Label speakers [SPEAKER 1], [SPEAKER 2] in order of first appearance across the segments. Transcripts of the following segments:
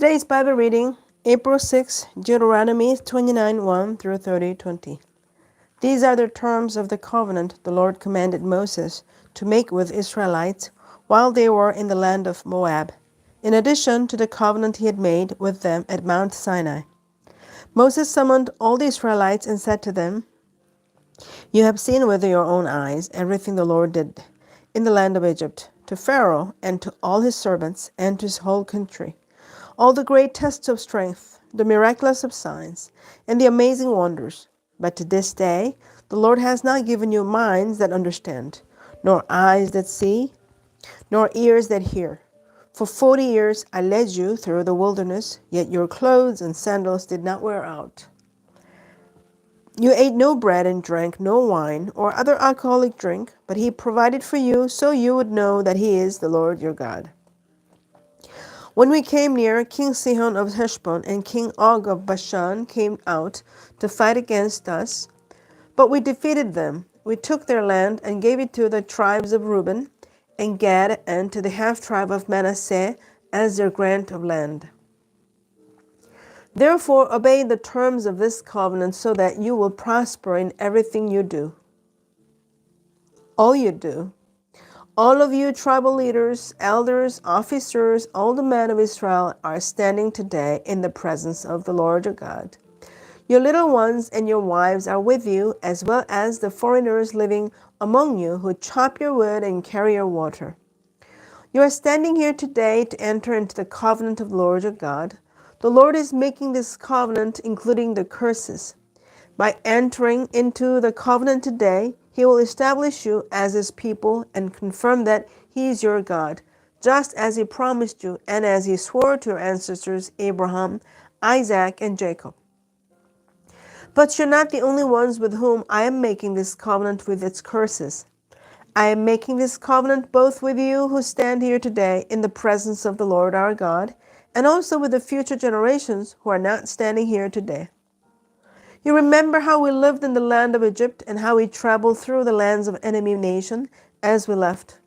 [SPEAKER 1] Today's Bible reading, April 6, Deuteronomy 29, 1 through 30, 20. These are the terms of the covenant the Lord commanded Moses to make with Israelites while they were in the land of Moab, in addition to the covenant he had made with them at Mount Sinai. Moses summoned all the Israelites and said to them, "You have seen with your own eyes everything the Lord did in the land of Egypt, to Pharaoh and to all his servants and to his whole country. All the great tests of strength, the miraculous of signs, and the amazing wonders. But to this day, the Lord has not given you minds that understand, nor eyes that see, nor ears that hear. For 40 years I led you through the wilderness, yet your clothes and sandals did not wear out. You ate no bread and drank no wine or other alcoholic drink, but he provided for you so you would know that he is the Lord your God. When we came near, King Sihon of Heshbon and King Og of Bashan came out to fight against us, but we defeated them. We took their land and gave it to the tribes of Reuben and Gad and to the half-tribe of Manasseh as their grant of land. Therefore, obey the terms of this covenant so that you will prosper in everything you do. All you do. All of you tribal leaders, elders, officers, all the men of Israel are standing today in the presence of the Lord your God. Your little ones and your wives are with you, as well as the foreigners living among you who chop your wood and carry your water. You are standing here today to enter into the covenant of the Lord your God. The Lord is making this covenant, including the curses. By entering into the covenant today, he will establish you as his people and confirm that he is your God, just as he promised you and as he swore to your ancestors Abraham, Isaac, and Jacob. But you're not the only ones with whom I am making this covenant with its curses. I am making this covenant both with you who stand here today in the presence of the Lord our God, and also with the future generations who are not standing here today. You remember how we lived in the land of Egypt and how we traveled through the lands of enemy nation as we left.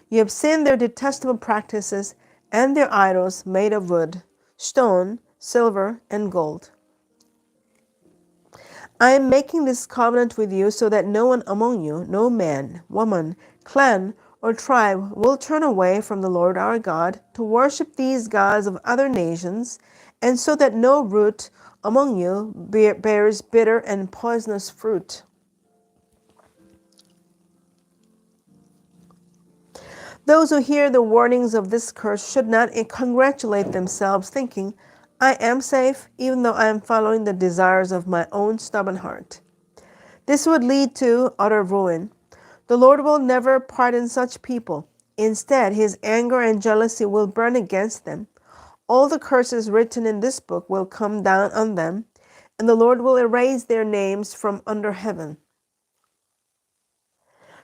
[SPEAKER 1] You have seen their detestable practices and their idols made of wood, stone, silver, and gold. I am making this covenant with you so that no one among you, no man, woman, clan, or tribe will turn away from the Lord our God to worship these gods of other nations, and so that no root among you bears bitter and poisonous fruit. Those who hear the warnings of this curse should not congratulate themselves, thinking, I am safe, even though I am following the desires of my own stubborn heart. This would lead to utter ruin. The Lord will never pardon such people. Instead, his anger and jealousy will burn against them. All the curses written in this book will come down on them, and the Lord will erase their names from under heaven.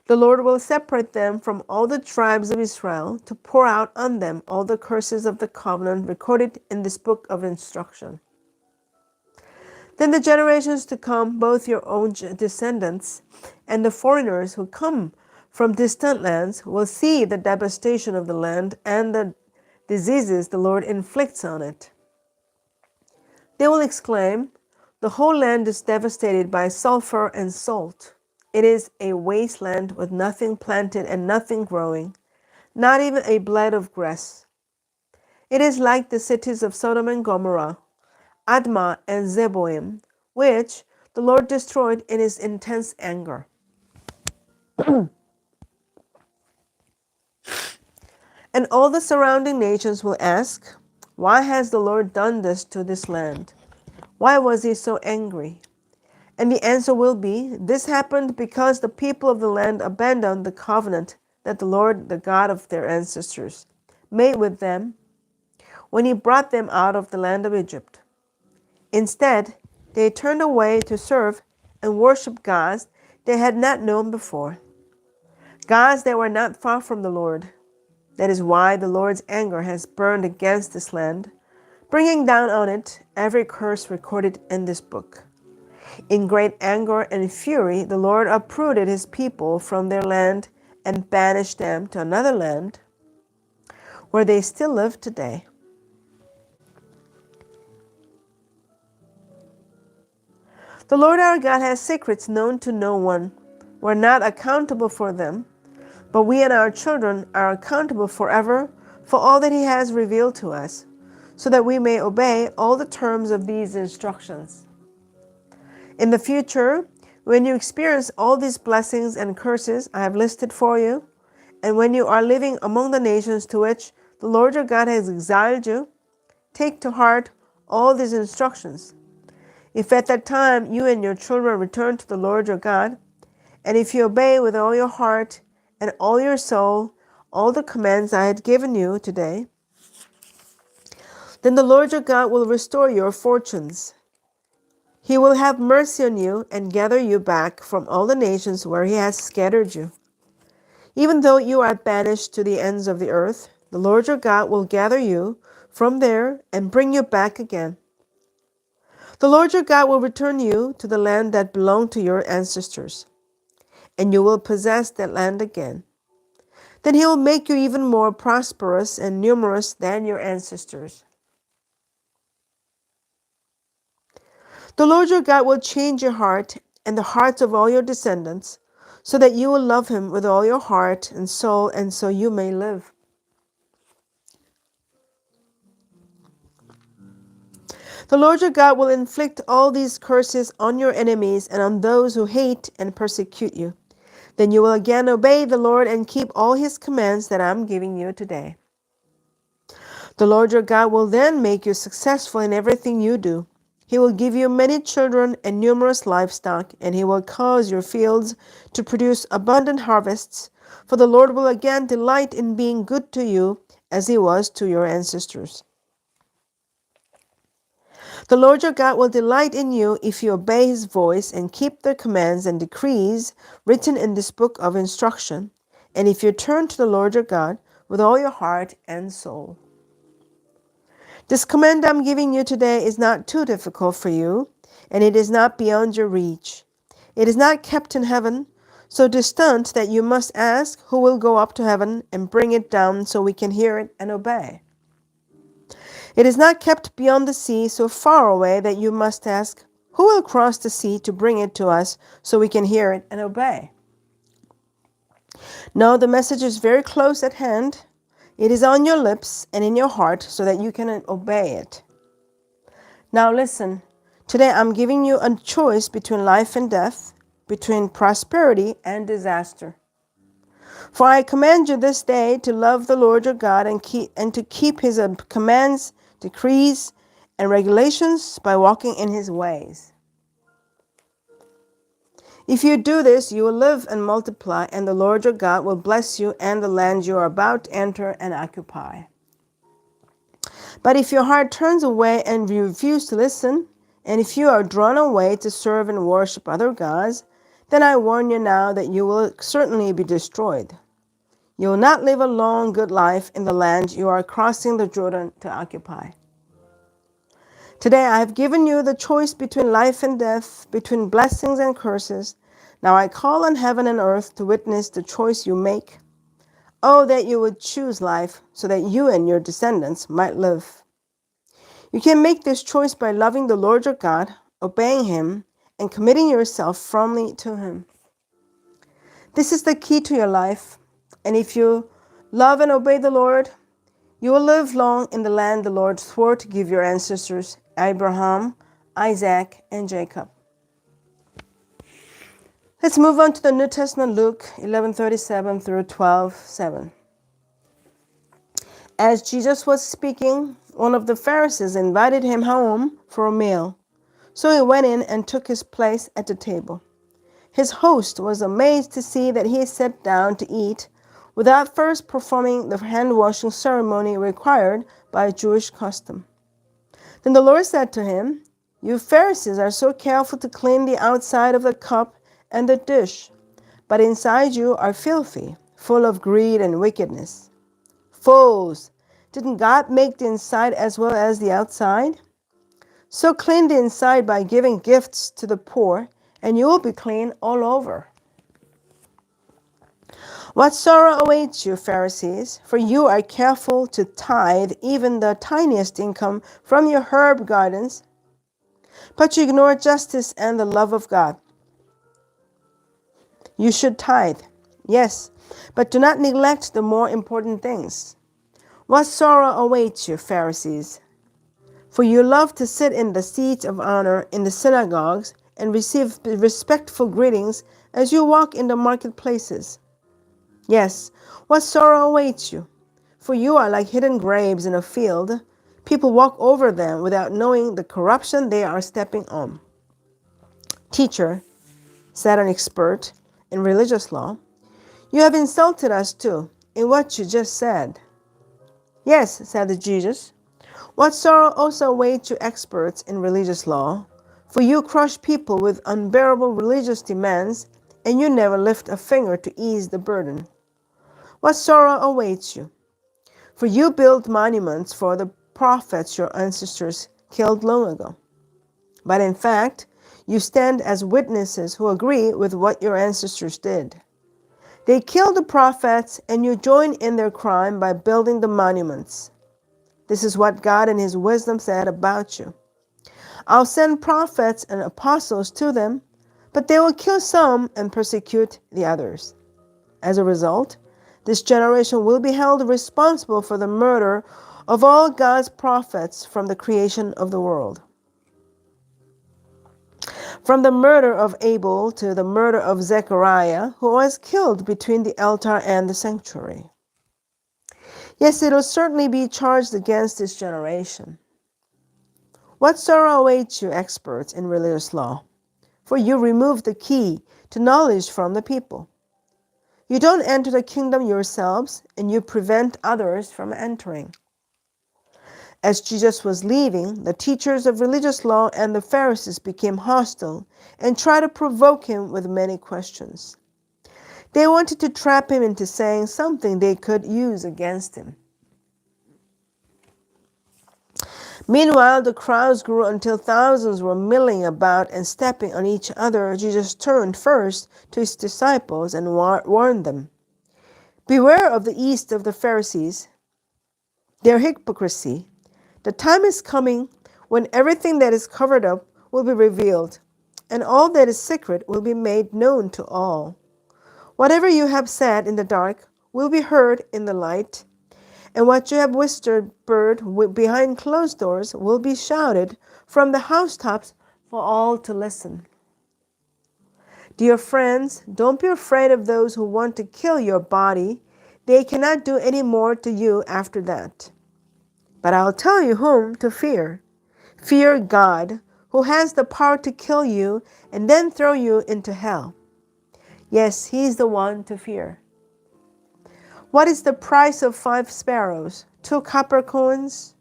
[SPEAKER 1] The Lord will separate them from all the tribes of Israel to pour out on them all the curses of the covenant recorded in this book of instruction. Then the generations to come, both your own descendants and the foreigners who come from distant lands, will see the devastation of the land and the diseases the Lord inflicts on it. They will exclaim, the whole land is devastated by sulfur and salt. It is a wasteland with nothing planted and nothing growing, not even a blade of grass. It is like the cities of Sodom and Gomorrah, Admah and Zeboim, which the Lord destroyed in his intense anger. And all the surrounding nations will ask, why has the Lord done this to this land? Why was he so angry? And the answer will be, this happened because the people of the land abandoned the covenant that the Lord, the God of their ancestors, made with them when he brought them out of the land of Egypt. Instead, they turned away to serve and worship gods they had not known before, gods that were not far from the Lord. That is why the Lord's anger has burned against this land, bringing down on it every curse recorded in this book. In great anger and fury, the Lord uprooted his people from their land and banished them to another land where they still live today. The Lord our God has secrets known to no one. We're not accountable for them, but we and our children are accountable forever for all that He has revealed to us, so that we may obey all the terms of these instructions. In the future, when you experience all these blessings and curses I have listed for you, and when you are living among the nations to which the Lord your God has exiled you, take to heart all these instructions. If at that time you and your children return to the Lord your God, and if you obey with all your heart and all your soul all the commands I had given you today, then the Lord your God will restore your fortunes. He will have mercy on you and gather you back from all the nations where He has scattered you. Even though you are banished to the ends of the earth, the Lord your God will gather you from there and bring you back again. The Lord your God will return you to the land that belonged to your ancestors, and you will possess that land again. Then He will make you even more prosperous and numerous than your ancestors. The Lord your God will change your heart and the hearts of all your descendants, so that you will love Him with all your heart and soul, and so you may live. The Lord your God will inflict all these curses on your enemies and on those who hate and persecute you. Then you will again obey the Lord and keep all His commands that I am giving you today. The Lord your God will then make you successful in everything you do. He will give you many children and numerous livestock, and He will cause your fields to produce abundant harvests, for the Lord will again delight in being good to you as He was to your ancestors. The Lord your God will delight in you if you obey His voice and keep the commands and decrees written in this book of instruction, and if you turn to the Lord your God with all your heart and soul. This command I'm giving you today is not too difficult for you, and it is not beyond your reach. It is not kept in heaven, so distant that you must ask who will go up to heaven and bring it down so we can hear it and obey. It is not kept beyond the sea, so far away that you must ask who will cross the sea to bring it to us so we can hear it and obey. No, the message is very close at hand. It is on your lips and in your heart so that you can obey it. Now listen, today I'm giving you a choice between life and death, between prosperity and disaster. For I command you this day to love the Lord your God and to keep His commands, decrees, and regulations by walking in His ways. If you do this, you will live and multiply, and the Lord your God will bless you and the land you are about to enter and occupy. But if your heart turns away and you refuse to listen, and if you are drawn away to serve and worship other gods, then I warn you now that you will certainly be destroyed. You will not live a long, good life in the land you are crossing the Jordan to occupy. Today I have given you the choice between life and death, between blessings and curses. Now I call on heaven and earth to witness the choice you make. Oh, that you would choose life so that you and your descendants might live. You can make this choice by loving the Lord your God, obeying Him, and committing yourself firmly to Him. This is the key to your life, and if you love and obey the Lord, you will live long in the land the Lord swore to give your ancestors, Abraham, Isaac, and Jacob. Let's move on to the New Testament, Luke 11:37 through 12:7. As Jesus was speaking, one of the Pharisees invited Him home for a meal. So He went in and took His place at the table. His host was amazed to see that He sat down to eat without first performing the hand-washing ceremony required by Jewish custom. Then the Lord said to him, "You Pharisees are so careful to clean the outside of the cup and the dish, but inside you are filthy, full of greed and wickedness. Fools! Didn't God make the inside as well as the outside? So clean the inside by giving gifts to the poor, and you will be clean all over. What sorrow awaits you, Pharisees, for you are careful to tithe even the tiniest income from your herb gardens. but you ignore justice and the love of God. You should tithe, yes, but do not neglect the more important things. What sorrow awaits you, Pharisees! For you love to sit in the seats of honor in the synagogues and receive respectful greetings as you walk in the marketplaces. Yes, what sorrow awaits you! For you are like hidden grapes in a field. People walk over them without knowing the corruption they are stepping on. Teacher, said an expert in religious law, you have insulted us too in what you just said. Yes, said Jesus. What sorrow also awaits you experts in religious law, for you crush people with unbearable religious demands, and you never lift a finger to ease the burden. What sorrow awaits you, for you build monuments for the prophets your ancestors killed long ago. But in fact, you stand as witnesses who agree with what your ancestors did. They killed the prophets, and you join in their crime by building the monuments. This is what God in his wisdom said about you. I'll send prophets and apostles to them, but they will kill some and persecute the others. As a result, this generation will be held responsible for the murder of all God's prophets from the creation of the world. From the murder of Abel to the murder of Zechariah, who was killed between the altar and the sanctuary. Yes, it will certainly be charged against this generation. What sorrow awaits you, experts in religious law? For you remove the key to knowledge from the people. You don't enter the kingdom yourselves, and you prevent others from entering. As Jesus was leaving, the teachers of religious law and the Pharisees became hostile and tried to provoke him with many questions. They wanted to trap him into saying something they could use against him. Meanwhile, the crowds grew until thousands were milling about and stepping on each other. Jesus turned first to his disciples and warned them, beware of the yeast of the Pharisees, their hypocrisy. The time is coming when everything that is covered up will be revealed, and all that is secret will be made known to all. Whatever you have said in the dark will be heard in the light, and what you have whispered behind closed doors will be shouted from the housetops for all to listen. Dear friends, don't be afraid of those who want to kill your body. They cannot do any more to you after that. But I'll tell you whom to fear. Fear God, who has the power to kill you and then throw you into hell. Yes, he's the one to fear. What is the price of 5 sparrows, 2 copper coins?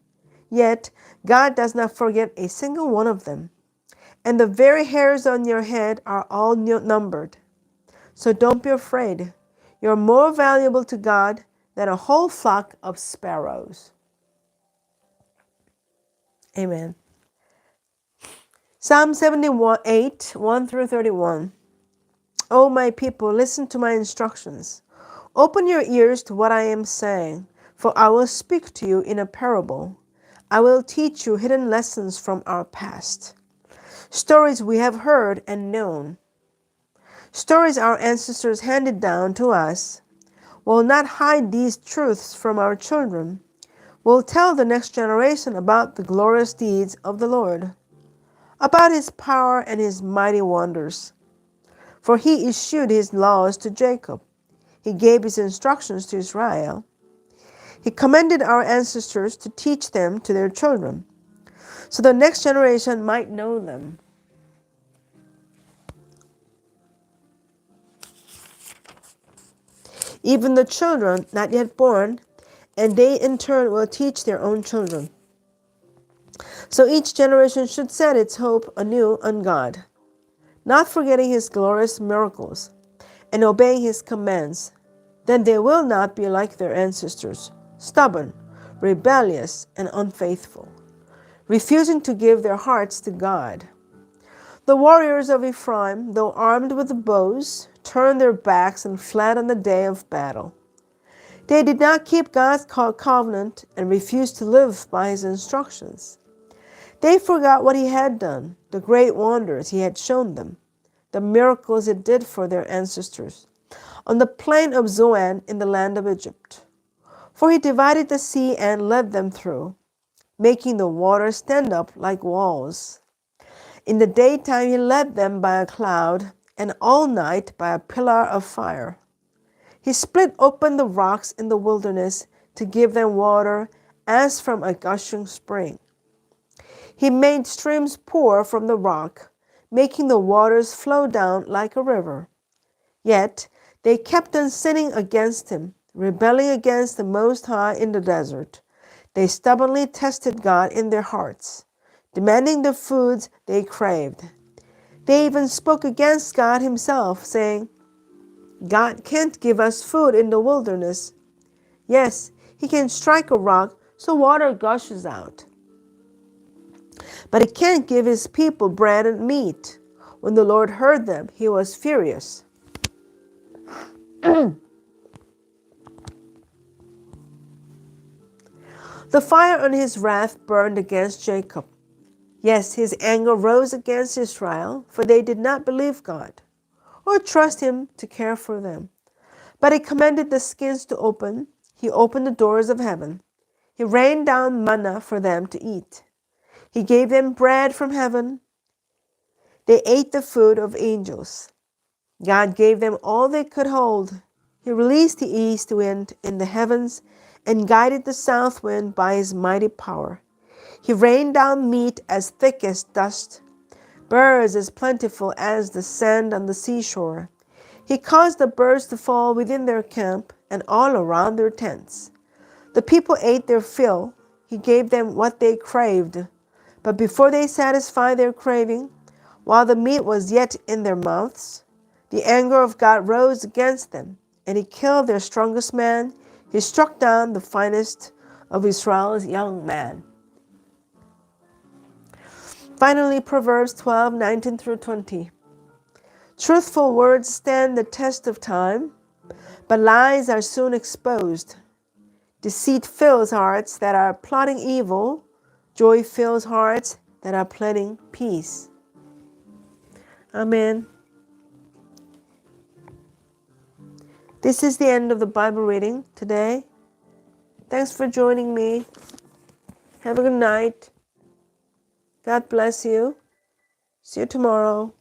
[SPEAKER 1] Yet God does not forget a single one of them, and the very hairs on your head are all numbered. So don't be afraid. You're more valuable to God than a whole flock of sparrows. Amen. Psalm 78, 1 through 31. O my people, listen to my instructions. Open your ears to what I am saying, for I will speak to you in a parable. I will teach you hidden lessons from our past, stories we have heard and known, stories our ancestors handed down to us. We'll not hide these truths from our children. We'll tell the next generation about the glorious deeds of the Lord, about his power and his mighty wonders. For he issued his laws to Jacob. He gave his instructions to Israel. He commanded our ancestors to teach them to their children, so the next generation might know them. Even the children not yet born, and they in turn will teach their own children. So each generation should set its hope anew on God, not forgetting his glorious miracles and obeying his commands. Then they will not be like their ancestors, stubborn, rebellious, and unfaithful, refusing to give their hearts to God. The warriors of Ephraim, though armed with bows, turned their backs and fled on the day of battle. They did not keep God's covenant and refused to live by his instructions. They forgot what he had done, the great wonders he had shown them, the miracles he did for their ancestors on the plain of Zoan in the land of Egypt. For he divided the sea and led them through, making the waters stand up like walls. In the daytime he led them by a cloud, and all night by a pillar of fire. He split open the rocks in the wilderness to give them water as from a gushing spring. He made streams pour from the rock, making the waters flow down like a river. Yet they kept on sinning against him, rebelling against the Most High in the desert. They stubbornly tested God in their hearts, demanding the foods they craved. They even spoke against God himself, saying, God can't give us food in the wilderness. Yes, he can strike a rock so water gushes out. But he can't give his people bread and meat. When the Lord heard them, he was furious. The fire on his wrath burned against Jacob. Yes, his anger rose against Israel, for they did not believe God or trust him to care for them. But he commanded the skins to open. He opened the doors of heaven. He rained down manna for them to eat. He gave them bread from heaven. They ate the food of angels. God gave them all they could hold. He released the east wind in the heavens and guided the south wind by his mighty power. He rained down meat as thick as dust, birds as plentiful as the sand on the seashore. He caused the birds to fall within their camp and all around their tents. The people ate their fill. He gave them what they craved. But before they satisfied their craving, while the meat was yet in their mouths, the anger of God rose against them, and he killed their strongest man. He struck down the finest of Israel's young men. Finally, Proverbs 12:19 through 20. Truthful words stand the test of time, but lies are soon exposed. Deceit fills hearts that are plotting evil. Joy fills hearts that are planning peace. Amen. This is the end of the Bible reading today. Thanks for joining me. Have a good night. God bless you. See you tomorrow.